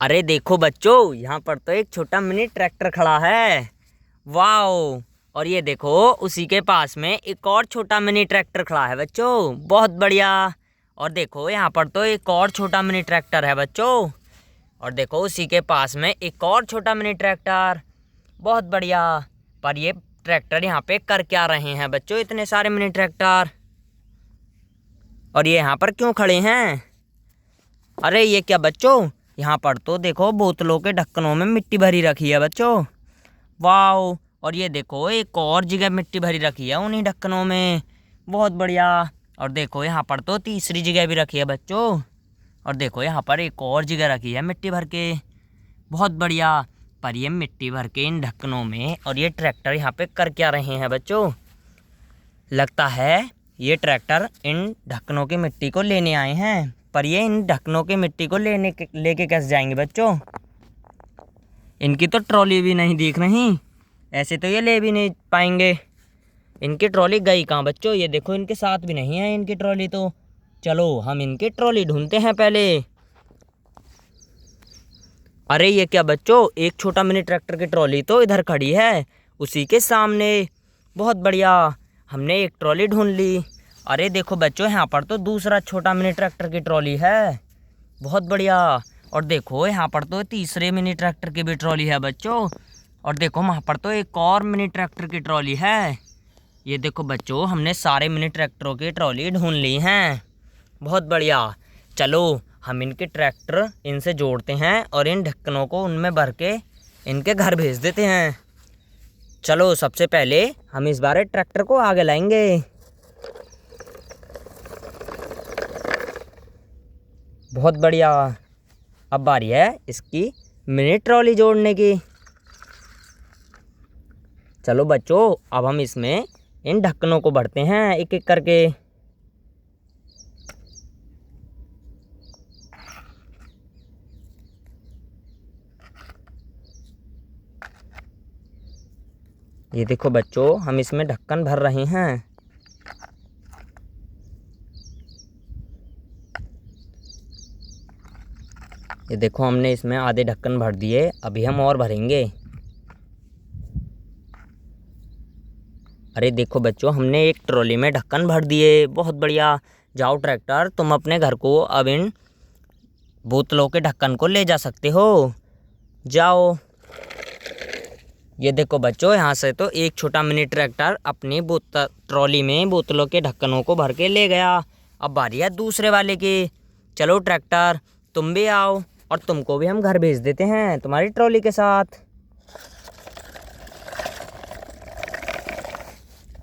अरे देखो बच्चों, यहाँ पर तो एक छोटा मिनी ट्रैक्टर खड़ा है। वाओ। और ये देखो, उसी के पास में एक और छोटा मिनी ट्रैक्टर खड़ा है बच्चों। बहुत बढ़िया। और देखो, यहाँ पर तो एक और छोटा मिनी ट्रैक्टर है बच्चों। और देखो, उसी के पास में एक और छोटा मिनी ट्रैक्टर। बहुत बढ़िया। पर ये ट्रैक्टर यहाँ पे कर क्या रहे हैं बच्चों, इतने सारे मिनी ट्रैक्टर? और ये यहाँ पर क्यों खड़े हैं? अरे ये क्या बच्चों, यहाँ पर तो देखो बोतलों के ढक्कनों में मिट्टी भरी रखी है बच्चों। वाओ। और ये देखो, एक और जगह मिट्टी भरी रखी है उन्हीं ढक्कनों में। बहुत बढ़िया। और देखो, यहाँ पर तो तीसरी जगह भी रखी है बच्चों। और देखो, यहाँ पर एक और जगह रखी है मिट्टी भर के। बहुत बढ़िया। पर ये मिट्टी भर के इन ढक्कनों में और ये ट्रैक्टर यहाँ पे कर क्या रहे हैं बच्चों? लगता है ये ट्रैक्टर इन ढक्कनों की मिट्टी को लेने आए हैं। पर ये इन ढक्कनों की मिट्टी को लेके कैसे जाएंगे बच्चों? इनकी तो ट्रॉली भी नहीं दिख रही। ऐसे तो ये ले भी नहीं पाएंगे। इनकी ट्रॉली गई कहाँ बच्चों? ये देखो, इनके साथ भी नहीं है इनकी ट्रॉली तो। चलो हम इनकी ट्रॉली ढूंढते हैं पहले। अरे ये क्या बच्चों, एक छोटा मिनी ट्रैक्टर की ट्रॉली तो इधर खड़ी है, उसी के सामने। बहुत बढ़िया। हमने एक ट्रॉली ढूंढ ली। अरे देखो बच्चों, यहाँ पर तो दूसरा छोटा मिनी ट्रैक्टर की ट्रॉली है। बहुत बढ़िया। और देखो, यहाँ पर तो तीसरे मिनी ट्रैक्टर की भी ट्रॉली है बच्चों। और देखो, वहाँ पर तो एक और मिनी ट्रैक्टर की ट्रॉली है। ये देखो बच्चों, हमने सारे मिनी ट्रैक्टरों की ट्रॉली ढूंढ ली हैं। बहुत बढ़िया। चलो हम इनके ट्रैक्टर इनसे जोड़ते हैं और इन ढक्कनों को उनमें भर के इनके घर भेज देते हैं। चलो सबसे पहले हम इस बार ट्रैक्टर को आगे लाएंगे। बहुत बढ़िया। अब बारी है इसकी मिनी ट्रॉली जोड़ने की। चलो बच्चों, अब हम इसमें इन ढक्कनों को भरते हैं एक एक करके। ये देखो बच्चों, हम इसमें ढक्कन भर रहे हैं। ये देखो, हमने इसमें आधे ढक्कन भर दिए, अभी हम और भरेंगे। अरे देखो बच्चों, हमने एक ट्रॉली में ढक्कन भर दिए। बहुत बढ़िया। जाओ ट्रैक्टर, तुम अपने घर को अब इन बोतलों के ढक्कन को ले जा सकते हो। जाओ। ये देखो बच्चों, यहाँ से तो एक छोटा मिनी ट्रैक्टर अपनी ट्रॉली में बोतलों के ढक्कनों को भर के ले गया। अब बारी है दूसरे वाले की। चलो ट्रैक्टर, तुम भी आओ और तुमको भी हम घर भेज देते हैं तुम्हारी ट्रॉली के साथ।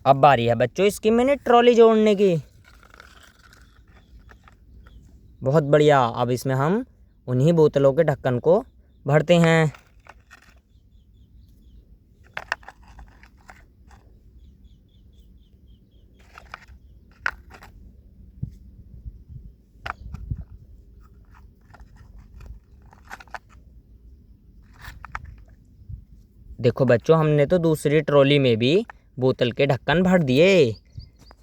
अब बारी है बच्चों इसकी मिनी ट्रॉली जोड़ने की। बहुत बढ़िया। अब इसमें हम उन्हीं बोतलों के ढक्कन को भरते हैं। देखो बच्चों, हमने तो दूसरी ट्रॉली में भी बोतल के ढक्कन भर दिए।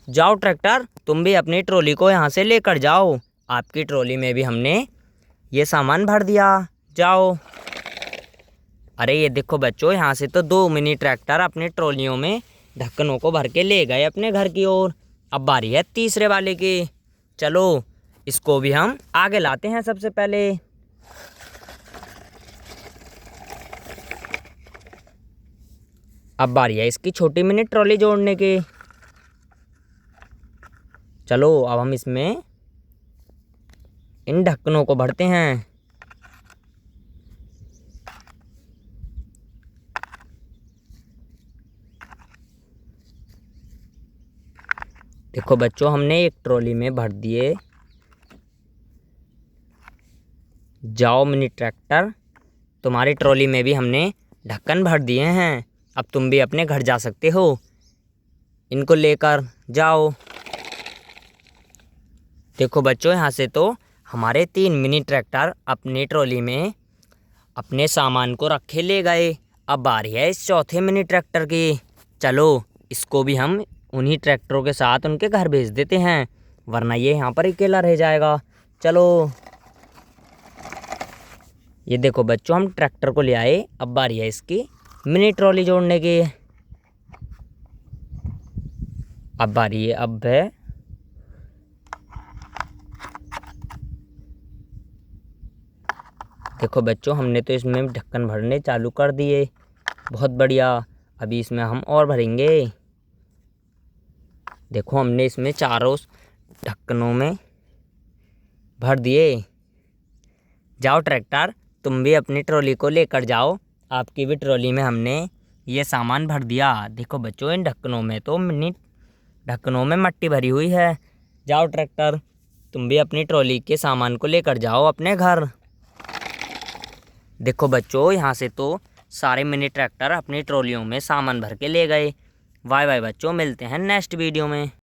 जाओ ट्रैक्टर, तुम भी अपनी ट्रॉली को यहाँ से लेकर जाओ। आपकी ट्रॉली में भी हमने ये सामान भर दिया। जाओ। अरे ये देखो बच्चों, यहाँ से तो दो मिनी ट्रैक्टर अपनी ट्रॉलियों में ढक्कनों को भर के ले गए अपने घर की ओर। अब बारी है तीसरे वाले की। चलो इसको भी हम आगे लाते हैं सबसे पहले। अब बारी है इसकी छोटी मिनी ट्रॉली जोड़ने की। चलो अब हम इसमें इन ढक्कनों को भरते हैं। देखो बच्चों, हमने एक ट्रॉली में भर दिए। जाओ मिनी ट्रैक्टर, तुम्हारी ट्रॉली में भी हमने ढक्कन भर दिए हैं। अब तुम भी अपने घर जा सकते हो। इनको लेकर जाओ। देखो बच्चों, यहाँ से तो हमारे 3 मिनी ट्रैक्टर अपनी ट्रॉली में अपने सामान को रखे ले गए। अब बारी है इस चौथे मिनी ट्रैक्टर की। चलो इसको भी हम उन्हीं ट्रैक्टरों के साथ उनके घर भेज देते हैं, वरना ये यहाँ पर अकेला रह जाएगा। चलो। ये देखो बच्चों, हम ट्रैक्टर को ले आए। अब बारी है इसकी मिनी ट्रॉली जोड़ने की। अब बारी है, अब है देखो बच्चों, हमने तो इसमें ढक्कन भरने चालू कर दिए। बहुत बढ़िया। अभी इसमें हम और भरेंगे। देखो हमने इसमें चारों ढक्कनों में भर दिए। जाओ ट्रैक्टर, तुम भी अपनी ट्रॉली को लेकर जाओ। आपकी भी ट्रॉली में हमने ये सामान भर दिया। देखो बच्चों, इन ढक्कनों में तो मिनी ढक्कनों में मट्टी भरी हुई है। जाओ ट्रैक्टर, तुम भी अपनी ट्रॉली के सामान को लेकर जाओ अपने घर। देखो बच्चों, यहाँ से तो सारे मिनी ट्रैक्टर अपनी ट्रॉलियों में सामान भर के ले गए। बाय बाय बच्चों, मिलते हैं नेक्स्ट वीडियो में।